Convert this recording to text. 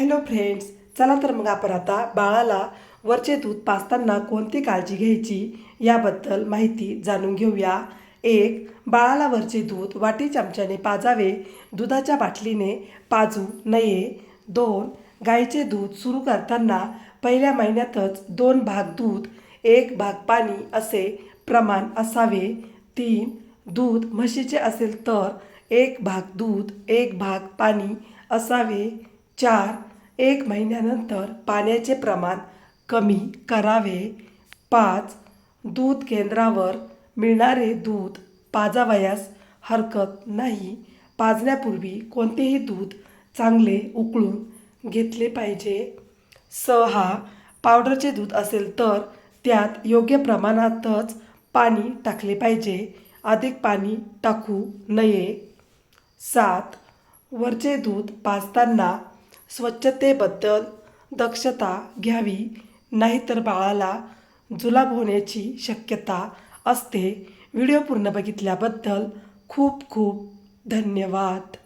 Hello friends, चला तर मग आपण आता बाळाला वरचे दूध पाजताना कोणती काळजी घ्यायची याबद्दल माहिती जाणून घेऊया. 1. बाळाला वरचे दूध वाटी चमच्याने पाजावे, दुधाच्या बाटलीने पाजू नये. 2. गाईचे दूध सुरू करताना पहिल्या महिन्यातच 2 भाग दूध 1 भाग पाणी असे प्रमाण असावे. 3. दूध म्हशीचे असेल तर 1 भाग दूध 1 भाग पाणी असावे. 4. 1 महिन्यानंतर पाण्याचे प्रमाण कमी करावे. 5. दूध केंद्रावर मिळणारे दूध पाजावयास हरकत नाही. पाजण्यापूर्वी कोणतेही दूध चांगले उकळून घेतले पाहिजे. 6. पावडरचे दूध असेल तर त्यात योग्य प्रमाणातच पाणी टाकले पाहिजे, अधिक पाणी टाकू नये. 7. वरचे दूध पाजताना स्वच्छतेबद्दल दक्षता घ्यावी, नाहीतर बाळाला जुलाब होण्याची शक्यता असते. व्हिडिओ पूर्ण बघितल्याबद्दल खूप खूप धन्यवाद.